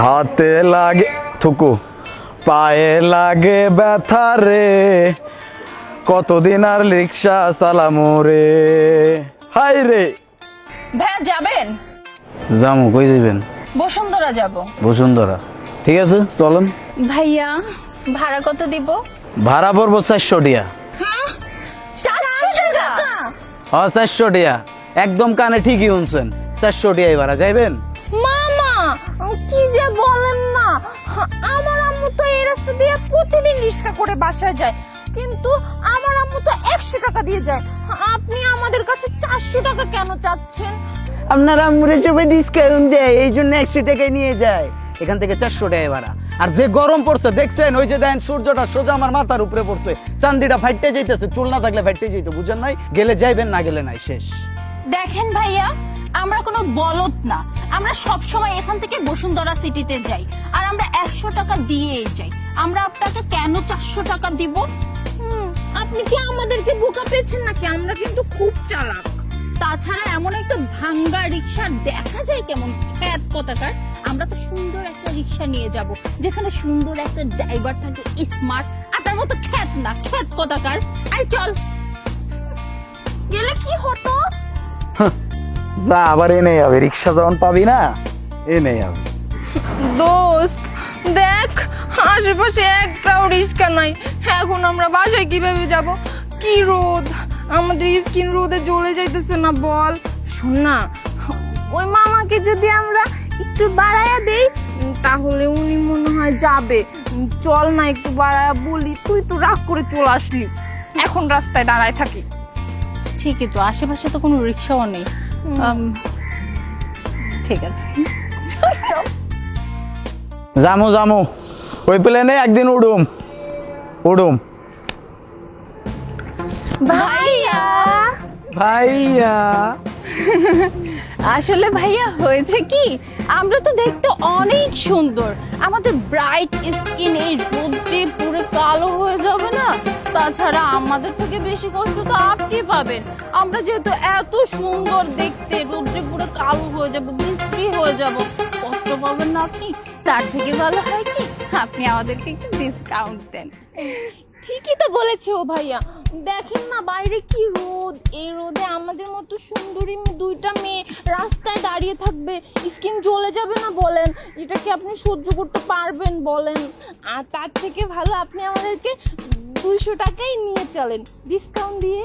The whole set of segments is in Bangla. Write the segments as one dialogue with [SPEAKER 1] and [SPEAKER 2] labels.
[SPEAKER 1] হাতে লাগে থুকু, পায়ে লাগে ব্যথা রে, কতদিন আর রিক্সা চালামু রে। হাই রে
[SPEAKER 2] ভাইয়া যাবেন?
[SPEAKER 1] যামু। কই যাবেন?
[SPEAKER 2] বসুন্ধরা যাব।
[SPEAKER 1] বসুন্ধরা, ঠিক আছে চলেন।
[SPEAKER 2] ভাইয়া ভাড়া কত দিব?
[SPEAKER 1] ভাড়া পড়বো 400 টিয়া।
[SPEAKER 2] 400 টাকা?
[SPEAKER 1] হ্যাঁ 400 টিয়া, একদম কানে ঠিকই শুনছেন, 400 টিয়াই ভাড়া। যাইবেন?
[SPEAKER 2] মামা কি যে বলেন না, আমার আম্মু তো এই রাস্তা দিয়ে প্রতিদিন রিক্সা করে বাসায় যায়, কিন্তু আমার আম্মু তো 100 টাকা দিয়ে যায়। আপনি আমাদের কাছে 400 টাকা কেন চাচ্ছেন?
[SPEAKER 1] আপনার আম্মুরে সবাই ডিসকাউন্ট দেয়, এই জন্য 100 টাকায় নিয়ে যায়। এখান থেকে 400 টাকা ভাড়া। আর যে গরম পড়ছে দেখছেন, ওই যে দেন সূর্যটা সোজা আমার মাথার উপরে পড়ছে, চান্দিটা ফাইটে যাইতেছে, চুল না থাকলে ফাইটে যাইতো, বুঝেন নাই? গেলে যাইবেন, না গেলে নাই, শেষ।
[SPEAKER 2] দেখেন ভাইয়া, আমরা কোনো বলদ না, আমরা সব সময় এখান থেকে বসুন্ধরা সিটিতে যাই, আর আমরা 100 টাকা দিয়েই যাই। আমরা আপনাকে কেন 400 টাকা দিব? আপনি কি আমাদেরকে বোকা পেয়েছেন নাকি? আমরা কিন্তু খুব চালাক। তাছাড়া এমন একটা ভাঙ্গা রিক্সা দেখা যায় কেমন খ্যাত কথাকার। আমরা তো সুন্দর একটা রিক্সা নিয়ে যাব, যেখানে সুন্দর একটা ড্রাইভার থাকে, স্মার্ট। আপনার মতো খ্যাত না, খ্যাত কথাকার। আই চল, গেলে কি হতো?
[SPEAKER 1] যা আবার এনে যাবে, রিক্সা যখন পাবি না এনে যাবে।
[SPEAKER 3] দোস্ত দেখ, আশেপাশে একটাও রিক্সা নাই। এখন আমরা বাসায় কিভাবে যাব? কি রোদ, আমাদের স্কিন রোদে জ্বলে যাইতেছে না বল। শোন না, ওই মামাকে যদি আমরা একটু বাড়ায়া দেই, তাহলে উনি মনে হয় যাবে। চল না একটু বাড়ায়া বলি, তুই তো রাগ করে চলে আসলি, এখন রাস্তায় দাঁড়ায় থাকি।
[SPEAKER 2] ঠিকই তো, আশেপাশে তো কোনো রিক্সাও নেই। ঠিক আছে,
[SPEAKER 1] জামু জামু, ওই প্লেনে একদিন উড়ুম উড়ুম।
[SPEAKER 2] ভাইয়া।
[SPEAKER 1] ভাইয়া
[SPEAKER 2] আসলে ভাইয়া হয়েছে কি, আমরা তো দেখতে অনেক সুন্দর, আমাদের ব্রাইট স্কিন এই রোদে পুরো কালো হয়ে যাবে না? তাছাড়া আমাদের থেকে বেশি কষ্ট তো আপনি পাবেন। আমরা যেহেতু এত সুন্দর দেখতে, রোদে পুরো কালো হয়ে যাব, বিশ্রী হয়ে যাব, কষ্ট পাবেন না আপনি? তার থেকে ভালো হয় কি, আপনি আমাদেরকে একটু ডিসকাউন্ট দেন। ঠিকই তো বলেছে ও ভাইয়া, দেখেন না বাইরে কি রোদ, এই রোদে আমাদের মতো সুন্দরী দুইটা মেয়ে রাস্তায় দাঁড়িয়ে থাকবে, স্কিন জ্বলে যাবে না বলেন? এটা কি আপনি সহ্য করতে পারবেন বলেন? আর তার থেকে ভালো আপনি আমাদেরকে 200 টাকাই নিয়ে চলেন ডিসকাউন্ট দিয়ে।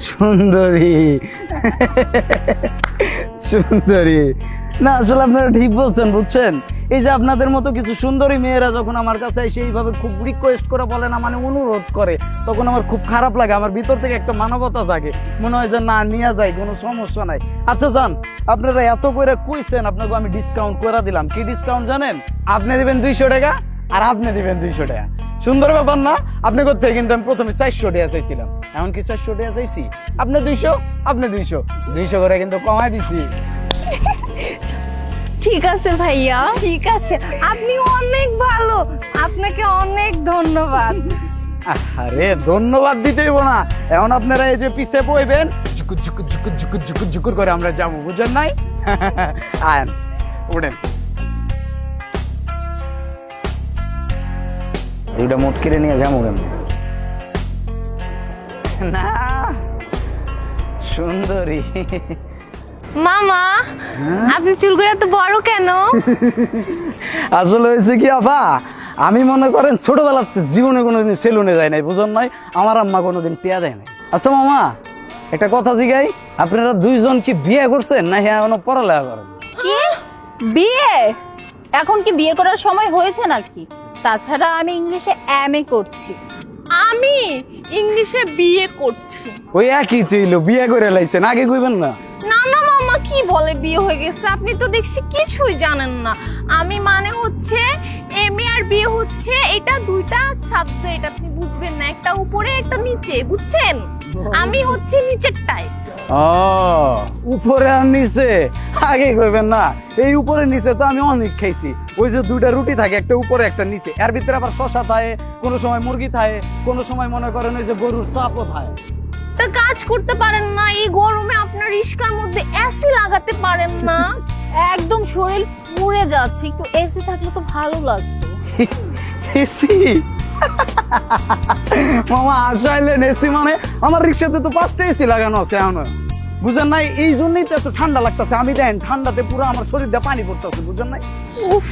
[SPEAKER 1] সুন্দরী সুন্দরী না, আসলে আপনারা ঠিক বলছেন, বুঝছেন? এই যে আপনাদের মতো কিছু সুন্দরী মেয়েরা যখন আমার কাছে এসে এইভাবে খুব রিকোয়েস্ট করে বলে না, মানে অনুরোধ করে, তখন আমার খুব খারাপ লাগে। আমার ভিতর থেকে একটা মানবতা জাগে, মনে হয় যে না, নিয়ে যায়, কোনো সমস্যা নাই। আচ্ছা যান, আপনারা এত করে কইছেন, আপনাকে আমি ডিসকাউন্ট করে দিলাম। কি ডিসকাউন্ট জানেন? আপনি দিবেন 200 টাকা, আর আপনি দিবেন 200 টাকা। সুন্দর ব্যাপার না? আপনি করতে কিন্তু আমি প্রথমে 400 টাকা চাইছিলাম, এখন কি 400 টাকা চাইছি? আপনি 200, আপনি 200, 200 করে কিন্তু কমাই দিচ্ছি।
[SPEAKER 3] ঠিক আছে ভাইয়া, ঠিক আছে, আপনি অনেক ভালো, আপনাকে অনেক ধন্যবাদ।
[SPEAKER 1] আরে ধন্যবাদ দিতে হইব না, এখন আপনারা এই যে পিছে বইবেন, ঝুকুর ঝুকুর ঝুকুর ঝুকুর ঝুকুর ঝুকুর করে আমরা যাবো, বুঝেন নাই? আয়েন, উঠেন। দুইটা মোট কিনে নিয়ে যাবো কেন? না সুন্দরী।
[SPEAKER 3] মামা, আপনি চুলগুলো এত বড় কেন?
[SPEAKER 1] আসলে হয়েছে কি আপা, আমি মনে করেন ছোটবেলাতে জীবনে কোনোদিন সেলুনে যায় নাই, বুঝুন নাই? আমার আম্মা কোনোদিন টিয়া দেয় নাই। আচ্ছা মামা, একটা কথা জিগাই, আপনারা দুইজন কি বিয়ে করছেন না হ্যাঁ এখনো পড়ালেখা করেন?
[SPEAKER 2] কি বিয়ে? এখন কি বিয়ে করার সময় হয়েছে নাকি? তাছাড়া আমি ইংলিশে এমএ করছি।
[SPEAKER 3] আমি ইংলিশে বিয়ে করছি।
[SPEAKER 1] ওই একই তুইল, বিয়ে করে লাইছেন, আগে কইবেন না?
[SPEAKER 3] না না মামা, কি বলে বিয়ে হয়ে গেছে? আপনি তো দেখছি কিছুই জানেন না। আমি মানে হচ্ছে এমএ আর বিয়ে হচ্ছে, এটা দুইটা সাবজেক্ট, আপনি বুঝবেন না, একটা উপরে একটা নিচে, বুঝছেন? আমি হচ্ছে নিচেরটাই।
[SPEAKER 1] ও উপরে আর নিচে, আগে কইবেন না? এই উপরে নিচে তো আমি অনেক খাইছি। ওই যে দুইটা রুটি থাকে, একটা উপরে একটা নিচে, এর ভিতরে আবার শশা থাকে, কোনো সময় মুরগি থাকে, কোনো সময় মনে করেন ওই যে গরুর চাপও থাকে।
[SPEAKER 3] তা কাজ করতে পারেন না? এই গরমে আপনার রিস্কার মধ্যে এসি লাগাতে পারেন না?
[SPEAKER 2] একদম শরীর পুড়ে যাচ্ছে, একটু এসি থাকলে তো ভালো লাগতো।
[SPEAKER 1] এসি? মামা আসাইলেন এসি মানে? আমার রিক্সাতে তো 5টা এসি লাগানো আছে এখন, বুঝেন নাই? এই জন্যই তো এত ঠান্ডা লাগতেছে। আমি দেখেন ঠান্ডাতে পুরো আমার শরীর দিয়ে পানি পড়তেছে, বুঝেন নাই?
[SPEAKER 3] উফ,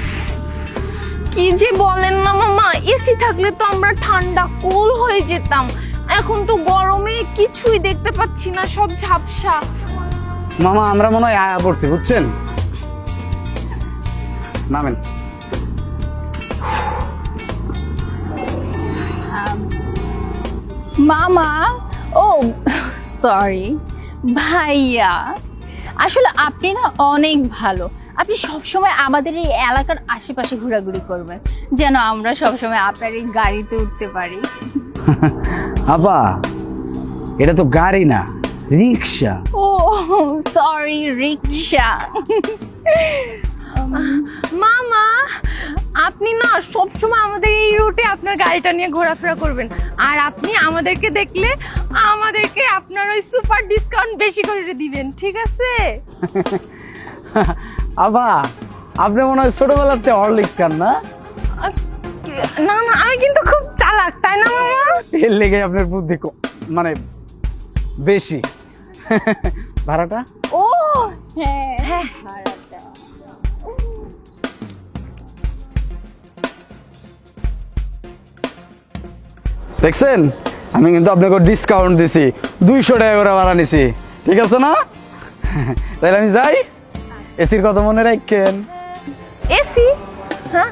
[SPEAKER 3] কি যে বলেন না মামা, এসি থাকলে তো আমরা ঠান্ডা কোল হয়ে যেতাম। এখন তো গরমে কিছুই দেখতে পাচ্ছি না, সব ঝাপসা।
[SPEAKER 1] মামা আমরা মনে হয় আয়া পড়ছি, বুঝছেন? নামেন।
[SPEAKER 2] মামা, ও সরি ভাইয়া, আসলে আপনি না অনেক ভালো। আপনি সবসময় আমাদের এই এলাকার আশেপাশে ঘোরাঘুরি করবেন, যেন আমরা সবসময় আপনার এই গাড়িতে উঠতে পারি।
[SPEAKER 1] আপা এটা তো গাড়ি না, রিক্সা।
[SPEAKER 2] ও সরি, রিক্সা।
[SPEAKER 3] মামা, আপনি না সবসময় আমাদের এই রুটে আপনার গাড়িটা নিয়ে ঘোরাফেরা করবেন, আর আপনি আমাদেরকে দেখলে আমাদেরকে আপনার ওই সুপার ডিসকাউন্ট বেশি করে দিবেন, ঠিক আছে?
[SPEAKER 1] আপা আপনি মনে হয় ছোটবেলাতে হরলিক্স খান না?
[SPEAKER 3] না না, আমি কিন্তু খুব চালাক, তাই না মামা?
[SPEAKER 1] এর লেগে আপনার বুদ্ধি মানে বেশি। ভাড়াটা?
[SPEAKER 2] ও হ্যাঁ, ভাড়াটা।
[SPEAKER 1] দেখছেন, আমি কিন্তু আপনাকে ডিসকাউন্ট দিছি, 200 টাকা করে ভাড়া নিছি, ঠিক আছে না? তাহলে আমি যাই। এসির কথা মনে রাখেন।
[SPEAKER 3] এসি? হ্যাঁ,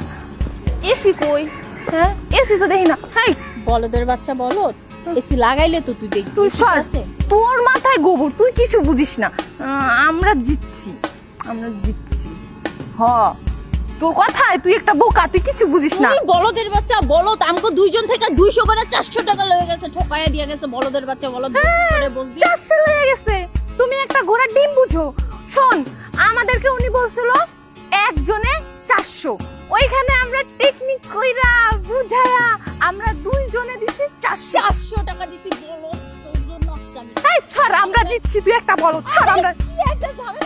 [SPEAKER 3] এসি কই? হ্যাঁ, এসি তো দেখি না। হাই,
[SPEAKER 2] বলদের বাচ্চা বলদ, এসি লাগাইলে তো তুই দেখবি।
[SPEAKER 3] তুই সর,
[SPEAKER 2] আছে
[SPEAKER 3] তোর মাথায় গোবর, তুই কিছু বুঝিস না। আমরা জিতছি, আমরা জিতছি। হ, তোর কথায় তুই একটা বোকা, তুই কিছু বুঝিস না।
[SPEAKER 2] তুই বলদের বাচ্চা বলদ, আমাকে দুইজন থেকে 200 করে 400 টাকা লেগে গেছে, ঠকাইয়া দিয়ে গেছে। বলদের বাচ্চা বলদ করে বলবি।
[SPEAKER 3] 400 হয়ে গেছে, তুমি একটা ঘোড়ার ডিম বুঝো। শোন, আমাদেরকে উনি বলছিল একজনে 400, ওইখানে আমরা টেকনিক কইরা বুঝায়া আমরা দুইজনে দিছি 400
[SPEAKER 2] টাকা দিছি বলদ, তোর জন্য আজকে আমি।
[SPEAKER 3] এই ছাড়, আমরা জিতছি, তুই একটা বলো, ছাড়। আমরা
[SPEAKER 2] কি একটা ঝামেলা